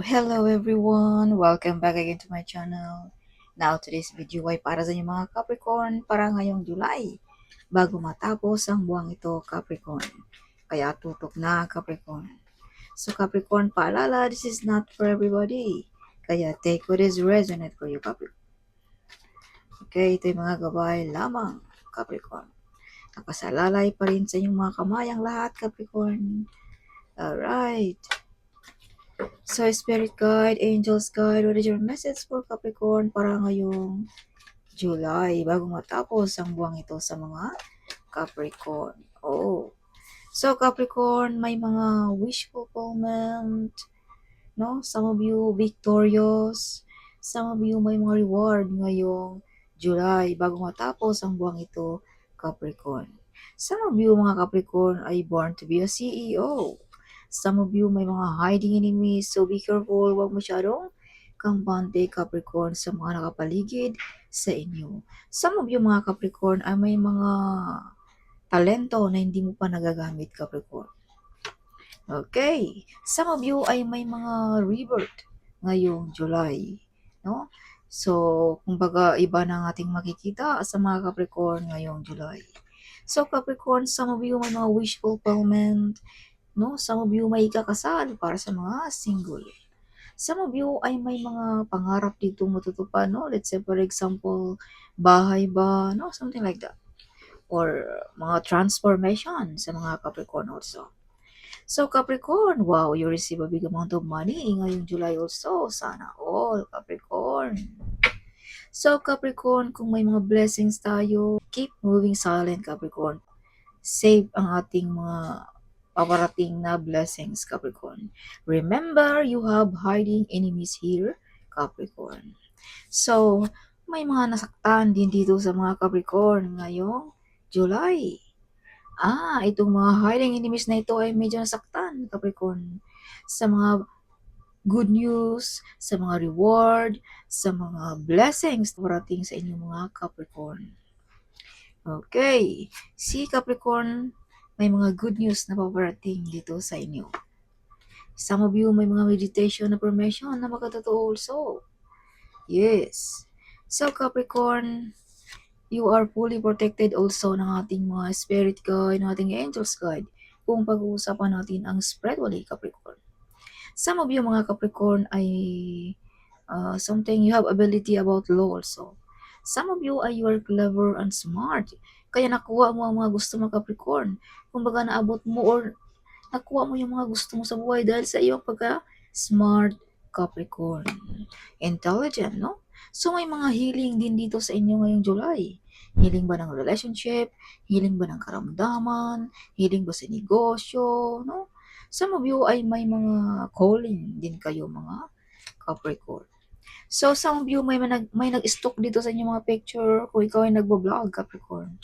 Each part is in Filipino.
Hello everyone! Welcome back again to my channel. Now today's video ay para sa inyo mga Capricorn para ngayong July. Bago matapos ang buwang ito, Capricorn. Kaya tutok na, Capricorn. So Capricorn, paalala, this is not for everybody. Kaya take what is resonate for you, Capricorn. Okay, ito yung mga gabay lamang, Capricorn. Nakasalalay pa rin sa inyong mga kamayang lahat, Capricorn. Alright. So, Spirit Guide, Angels Guide, what is your message for Capricorn para ngayong July, bago matapos ang buwang ito sa mga Capricorn? Oh. So, Capricorn, may mga wish fulfillment, no? Some of you victorious, some of you may mga reward ngayong July, bago matapos ang buwang ito, Capricorn. Some of you, mga Capricorn, ay born to be a CEO. Some of you may mga hiding enemies, so be careful, huwag masyadong kampante, Capricorn, sa mga nakapaligid sa inyo. Some of you, mga Capricorn, ay may mga talento na hindi mo pa nagagamit, Capricorn. Okay. Some of you ay may mga rebirth ngayong July, no? So, kumbaga, iba na ating makikita sa mga Capricorn ngayong July. So, Capricorn, some of you may mga wish fulfillment, no? Some of you may ikakasal para sa mga single. Some of you ay may mga pangarap dito matutupad, no? Let's say, for example, bahay ba, no? Something like that. Or mga transformation sa mga Capricorn also. So, Capricorn, wow, you receive a big amount of money ngayong July also. Sana all, Capricorn. So, Capricorn, kung may mga blessings tayo, keep moving silent, Capricorn. Save ang ating mga paparating na blessings, Capricorn. Remember, you have hiding enemies here, Capricorn. So, may mga nasaktan din dito sa mga Capricorn ngayong July. Itong mga hiding enemies na ito ay medyo nasaktan, Capricorn. Sa mga good news, sa mga reward, sa mga blessings na parating sa inyong mga Capricorn. Okay. Si Capricorn, may mga good news na paparating dito sa inyo. Some of you may mga meditation na affirmation na makatotoo also. Yes. So, Capricorn, you are fully protected also ng ating mga spirit guide, ng ating angels guide, kung pag-uusapan natin ang spiritually, Capricorn. Some of you, mga Capricorn, ay something you have ability about law also. Some of you ay you are clever and smart. Kaya nakuha mo ang mga gusto mo, Capricorn. Kumbaga naabot mo or nakuha mo yung mga gusto mo sa buhay dahil sa iyong pagka-smart, Capricorn. Intelligent, no? So, may mga healing din dito sa inyo ngayong July. Healing ba ng relationship? Healing ba ng karamdaman? Healing ba sa negosyo? No? Some of you ay may mga calling din kayo, mga Capricorn. So, some of you may nag-stock dito sa inyong mga picture kung ikaw ay nagbo-vlog, Capricorn.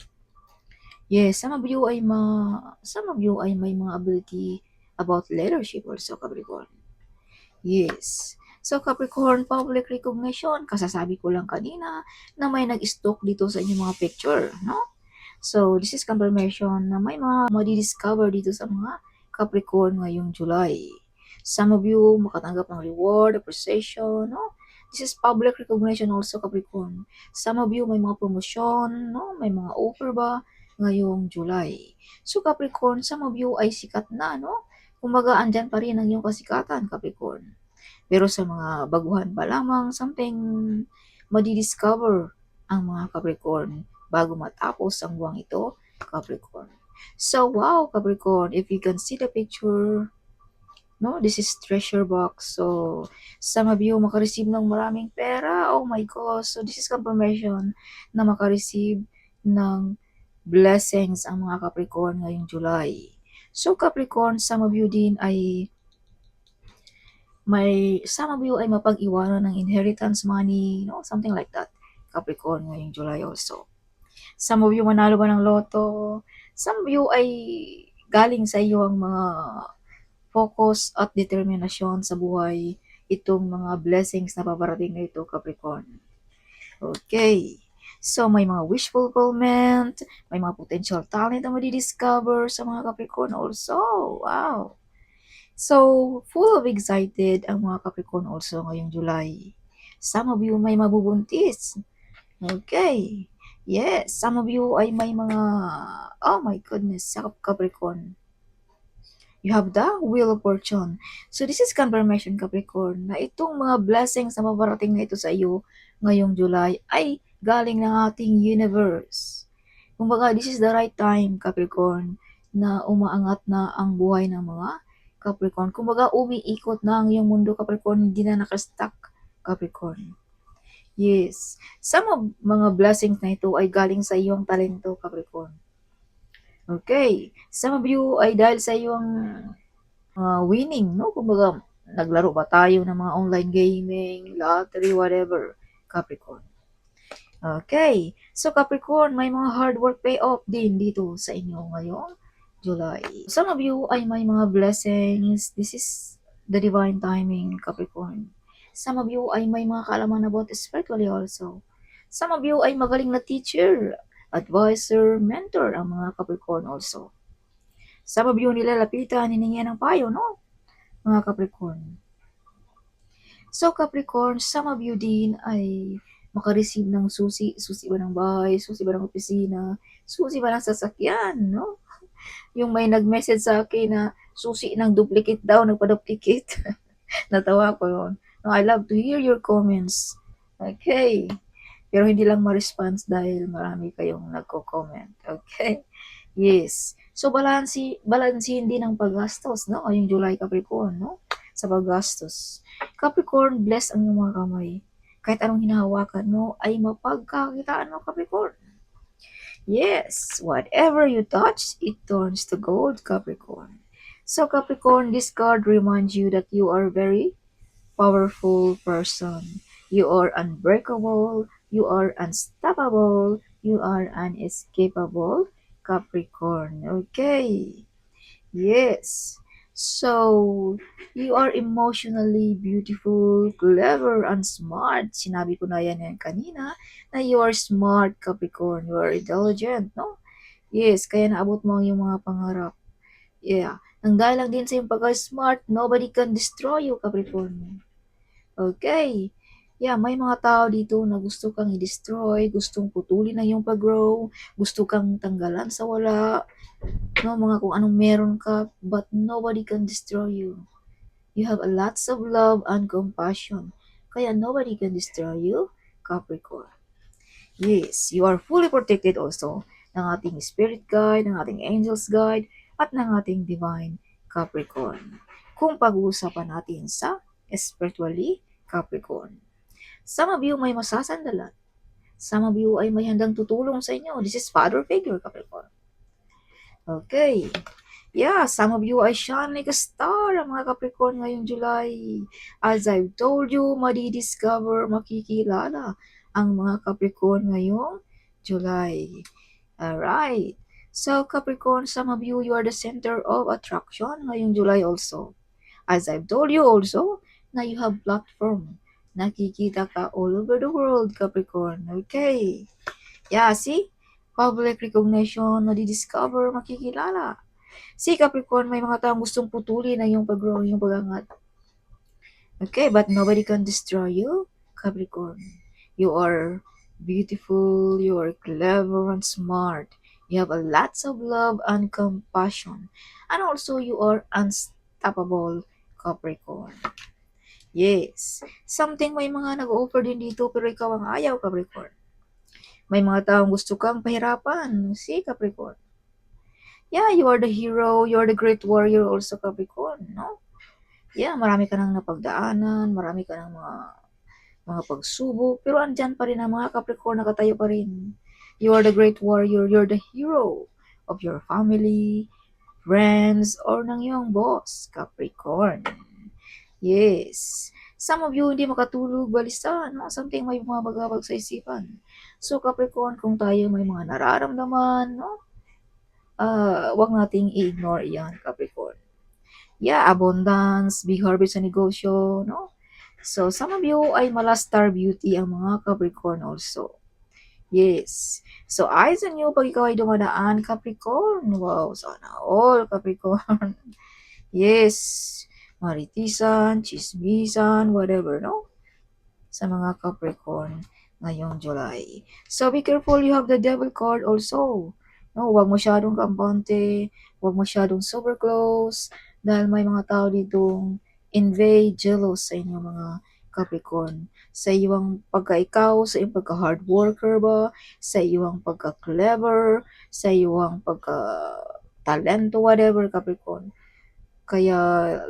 Yes, some of you ay may mga ability about leadership also, Capricorn. Yes. So, Capricorn, public recognition, kasasabi ko lang kanina na may nag-stock dito sa inyong mga picture, no? So, this is confirmation na may mga madi-discover dito sa mga Capricorn ngayong July. Some of you makatanggap ng reward, appreciation, no? This is public recognition also, Capricorn. Some of you may mga promotion, no? May mga offer ba ngayong July. So, Capricorn, some of you ay sikat na, no? Kumbaga, andyan pa rin ang iyong kasikatan, Capricorn. Pero sa mga baguhan pa lamang, something madi-discover ang mga Capricorn bago matapos ang buwang ito, Capricorn. So, wow, Capricorn, if you can see the picture, no, this is treasure box. So, some of you makareceive ng maraming pera. Oh my gosh. So, this is confirmation na makareceive ng blessings ang mga Capricorn ngayong July. So, Capricorn, some of you din ay mapag-iwanan ng inheritance money, no? Something like that. Capricorn ngayong July also. Some of you manalo ba ng loto? Some of you ay galing sa iyo ang mga focus at determinasyon sa buhay, itong mga blessings na paparating na ito, Capricorn. Okay. So, may mga wish fulfillment, may mga potential talent na madi-discover sa mga Capricorn also. Wow. So, full of excited ang mga Capricorn also ngayong July. Some of you may mabubuntis. Okay. Yes, some of you ay may mga, oh my goodness, sa Capricorn. You have the Wheel of Fortune. So, this is confirmation, Capricorn, na itong mga blessings na maparating na ito sa iyo ngayong July ay galing ng ating universe. Kumbaga, this is the right time, Capricorn, na umaangat na ang buhay ng mga Capricorn. Kumbaga, umiikot na ang iyong mundo, Capricorn, hindi na nakastuck, Capricorn. Yes. Some of mga blessings na ito ay galing sa iyong talento, Capricorn. Okay. Some of you ay dahil sa iyong winning, no? Kumbaga, naglaro ba tayo ng mga online gaming, lottery, whatever, Capricorn. Okay. So, Capricorn, may mga hard work payoff din dito sa inyo ngayong July. Some of you ay may mga blessings. This is the divine timing, Capricorn. Some of you ay may mga kaalaman about spiritually also. Some of you ay magaling na teacher, advisor, mentor ang mga Capricorn also. Some of you nilalapitan, hiningihan ng payo, no? Mga Capricorn. So, Capricorn, some of you din ay makareceive ng susi. Susi ba ng bahay, susi ba ng opisina, susi ba ng sasakyan, no? Yung may nag-message sa akin na susi ng duplicate daw, nagpa-duplicate. Natawa ko yun. No, I love to hear your comments. Okay. Pero hindi lang ma-response dahil marami kayong nagko-comment. Okay. Yes. So, balansin din ang paggastos, no? Ngayong July, Capricorn, no? Sa paggastos. Capricorn, bless ang iyong mga kamay. Kahit anong hinahawakan mo, ay mapagkakitaan mo, Capricorn. Yes, whatever you touch, it turns to gold, Capricorn. So, Capricorn, this card reminds you that you are a very powerful person. You are unbreakable, you are unstoppable, you are unescapable, Capricorn. Okay. Yes. So, you are emotionally beautiful, clever, and smart. Sinabi ko na yan kanina na you are smart, Capricorn. You are intelligent, no? Yes, kaya naabot mo ang iyong mga pangarap. Yeah. Nang dahil lang din sa iyong pagka-smart, nobody can destroy you, Capricorn. Okay. Yeah, may mga tao dito na gusto kang i-destroy, gustong putulin ang iyong pag-grow, gusto kang tanggalan sa wala, no, mga kung anong meron ka, but nobody can destroy you. You have a lots of love and compassion. Kaya nobody can destroy you, Capricorn. Yes, you are fully protected also ng ating spirit guide, ng ating angels guide, at ng ating divine Capricorn. Kung pag-uusapan natin sa spiritually Capricorn. Some of you may masasandalan. Some of you ay may handang tutulong sa inyo. This is father figure, Capricorn. Okay. Yeah, some of you ay shine like a star ang mga Capricorn ngayong July. As I've told you, madidiscover, makikilala ang mga Capricorn ngayong July. Alright. So, Capricorn, some of you, you are the center of attraction ngayong July also. As I've told you also, na you have platform. Nakikita ka all over the world, Capricorn. Okay. Yeah, see? Public recognition, nadidiscover, makikilala. Si Capricorn, may mga taong gustong putulin ang iyong pag-grow, iyong pag-angat. Okay, but nobody can destroy you, Capricorn. You are beautiful, you are clever and smart. You have a lots of love and compassion. And also, you are unstoppable, Capricorn. Yes. Something may mga nag-offer din dito pero ikaw ang ayaw, Capricorn. May mga taong gusto kang pahirapan, si Capricorn. Yeah, you are the hero, you are the great warrior also, Capricorn, no? Yeah, marami ka nang napagdaanan, marami ka nang mga pagsubok, pero andyan pa rin ang mga Capricorn, nakatayo pa rin. You are the great warrior, you're the hero of your family, friends, or ng iyong boss, Capricorn. Yes. Some of you hindi makatulog, balisa, no? Something may bumabagabag sa isipan. So, Capricorn, kung tayo may mga nararamdaman, no? Wag nating i-ignore yan, Capricorn. Yeah, abundance, big harvest sa negosyo, no? So, some of you ay mala star beauty ang mga Capricorn also. Yes. So, eyes on you pag ikaw ay dumadaan, Capricorn. Wow, sana all, Capricorn. Yes, maritisan, chismisan, whatever, no? Sa mga Capricorn ngayong July. So, be careful, you have the devil card also. No, huwag masyadong kampante, huwag masyadong super close, dahil may mga tao ditong invade, jealous sa inyo mga Capricorn. Sa iyong pagka-ikaw, sa iyong pagka-hard worker ba, sa iyong pagka-clever, sa iyong pagka-talento, whatever, Capricorn. Kaya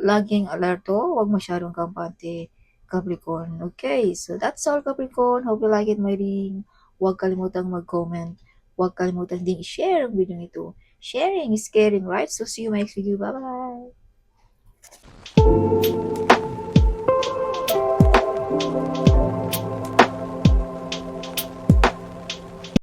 laging alerto, huwag masyadong kampante, Capricorn. Okay, so that's all, Capricorn. Hope you like it, my reading. Huwag kalimutang mag-comment. Huwag kalimutang din i-share ang video nito. Sharing is caring, right? So see you next video. Bye-bye!